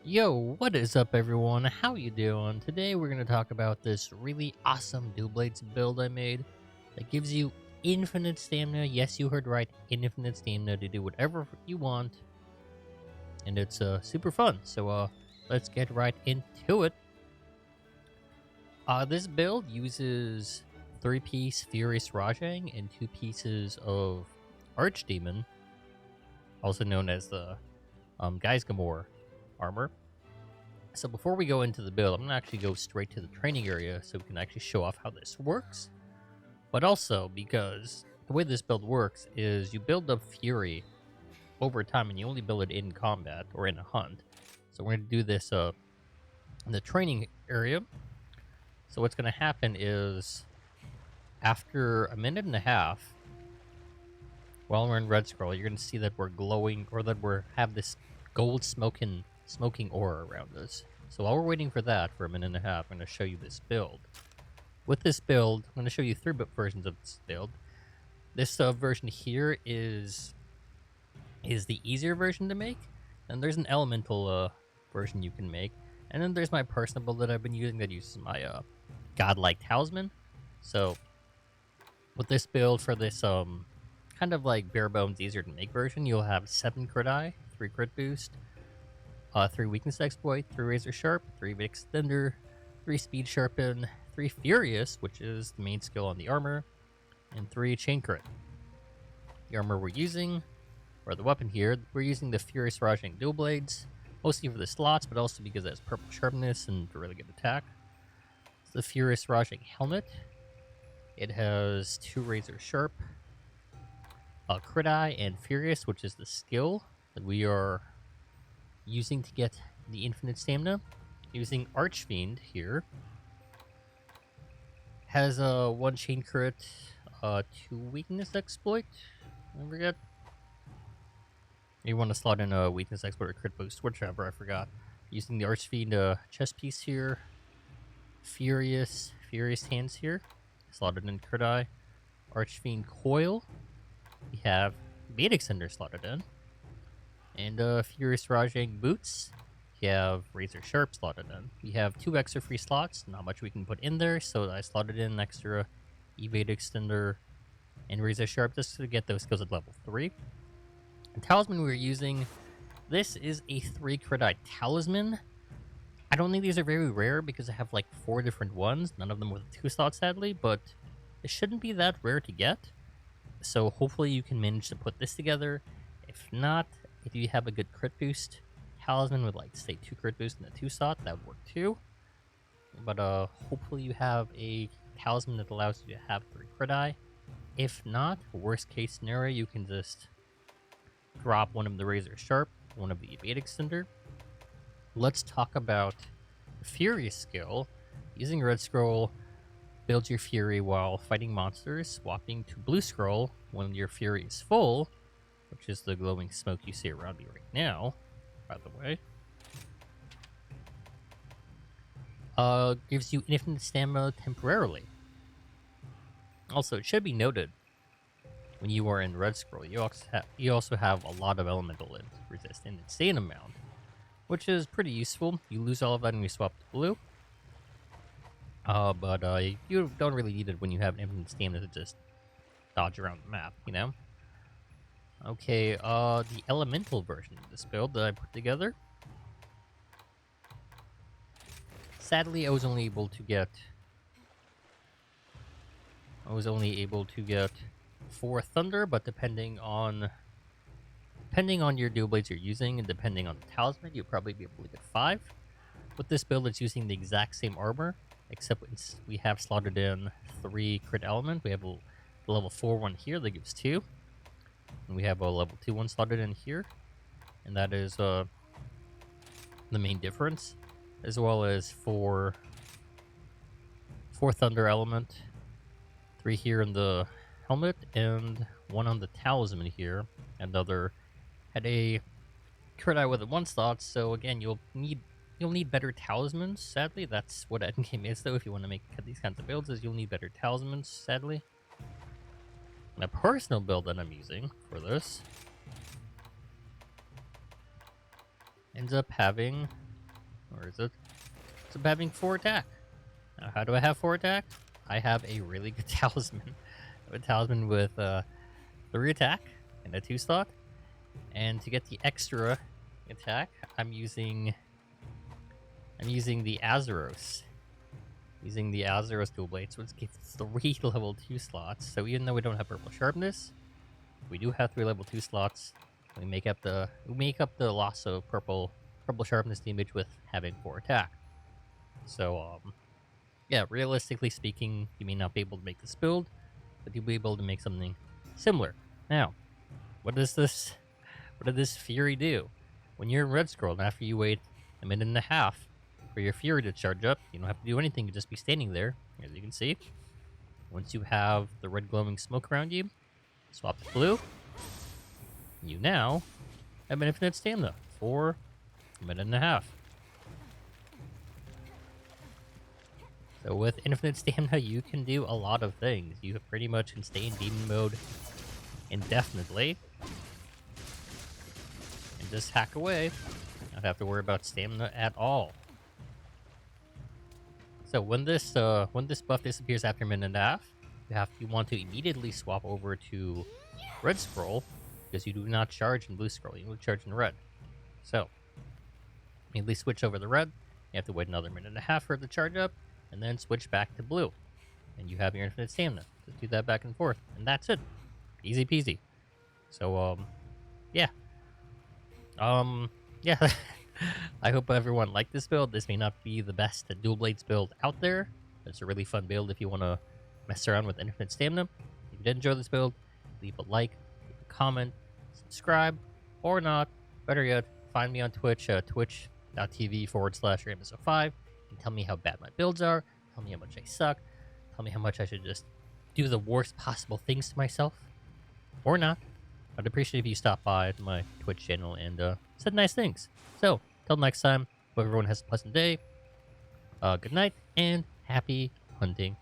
Yo, what is up everyone? How you doing? Today we're going to talk about this really awesome Dual Blades build I made that gives you infinite stamina. Yes, you heard right, infinite stamina to do whatever you want. And it's super fun. So let's get right into it. This build uses 3-piece Furious Rajang and 2 pieces of Archdemon, also known as the Geisgamor armor. So before we go into the build, I'm going to actually go straight to the training area so we can actually show off how this works. But also because the way this build works is you build up Fury over time and you only build it in combat or in a hunt. So we're going to do this in the training area. So what's going to happen is after a minute and a half, while we're in Red Scroll, you're going to see that we're glowing or that we have this gold smoking aura around us. So while we're waiting for that for a minute and a half, I'm going to show you this build. With this build, I'm going to show you 3 versions of this build. This version here is the easier version to make, and there's an elemental version you can make, and then there's my personal build that I've been using that uses my godlike talisman. So with this build for this kind of like bare bones easier to make version, you'll have 7 crit eye, 3 crit boost, 3 weakness exploit, 3 razor sharp, 3 big extender, 3 speed sharpen, 3 furious, which is the main skill on the armor, and 3 chain crit. The armor we're using, or the weapon here, we're using the Furious Rajang Dual Blades, mostly for the slots, but also because it has purple sharpness and a really good attack. It's the Furious Rajang Helmet. It has 2 razor sharp, crit eye, and furious, which is the skill that we are using to get the infinite stamina. Using Archfiend here. Has a 1 chain crit, 2 weakness exploit. I forget. You want to slot in a weakness exploit or crit boost, whichever, I forgot. Using the Archfiend chest piece here. Furious hands here. Slotted in crit eye. Archfiend coil. We have Beta Extender slotted in. And Furious Rajang boots. We have Razor Sharp slotted in. We have 2 extra free slots, not much we can put in there, so I slotted in an extra Evade Extender and Razor Sharp just to get those skills at level 3. The talisman we're using, this is a 3 crit eye talisman. I don't think these are very rare because I have like 4 different ones, none of them with 2 slots sadly, but it shouldn't be that rare to get. So hopefully you can manage to put this together. If not, if you have a good crit boost talisman with like say 2 crit boost and a 2 slot, that would work too. But hopefully you have a talisman that allows you to have 3 crit eye. If not, worst case scenario, you can just drop one of the razor sharp, one of the evade extender. Let's talk about the furious skill. Using red scroll, build your fury while fighting monsters, swapping to blue scroll when your fury is full, which is the glowing smoke you see around me right now, by the way. Gives you infinite stamina temporarily. Also, it should be noted, when you are in red scroll, you also have a lot of elemental resist, an insane amount, which is pretty useful. You lose all of that when you swap to blue. But you don't really need it when you have infinite stamina to just dodge around the map, you know? Okay, the elemental version of this build that I put together. Sadly, I was only able to get 4 thunder, but depending on your dual blades you're using and depending on the talisman, you'll probably be able to get 5. With this build, it's using the exact same armor, except we have slotted in 3 crit element. We have a level 4 one here that gives 2. And we have a level 2 one slotted in here. And that is the main difference. As well as 4 thunder element. 3 here in the helmet, and 1 on the talisman here. Another had a crit eye with a 1 slot, so again, you'll need better talismans, sadly. That's what endgame is, though, if you want to make these kinds of builds, is you'll need better talismans, sadly. My personal build that I'm using for this ends up having Or is it? It's about having 4 attack. Now, how do I have 4 attack? I have a really good talisman. I have a talisman with 3 attack and a 2 slot. And to get the extra attack, I'm using the Azeros. Using the Azeros dual blades, which gives 3 level 2 slots. So even though we don't have purple sharpness, we do have 3 level 2 slots. We make up the loss of purple sharpness damage with having 4 attack. So yeah, realistically speaking, you may not be able to make this build, but you'll be able to make something similar. Now, what did this Fury do? When you're in Red Scroll, and after you wait a minute and a half for your Fury to charge up, you don't have to do anything, you just be standing there, as you can see. Once you have the red glowing smoke around you, swap to blue. You now have an infinite stamina for a minute and a half. So with infinite stamina, you can do a lot of things. You pretty much can stay in demon mode indefinitely. And just hack away. Not have to worry about stamina at all. So when this buff disappears after a minute and a half, you want to immediately swap over to Red Scroll, because you do not charge in Blue Scroll, you only charge in Red. So immediately switch over to Red. You have to wait another minute and a half for it to charge up, and then switch back to Blue, and you have your infinite stamina. Just do that back and forth, and that's it. Easy peasy. So yeah. Yeah. I hope everyone liked this build. This may not be the best dual blades build out there. It's a really fun build if you want to mess around with infinite stamina. If you did enjoy this build, leave a like, leave a comment, subscribe, or not. Better yet, find me on Twitch, twitch.tv/RamsO5, and tell me how bad my builds are, tell me how much I suck, tell me how much I should just do the worst possible things to myself, or not. I'd appreciate if you stopped by my Twitch channel and said nice things. So, till next time, hope everyone has a pleasant day, good night, and happy hunting.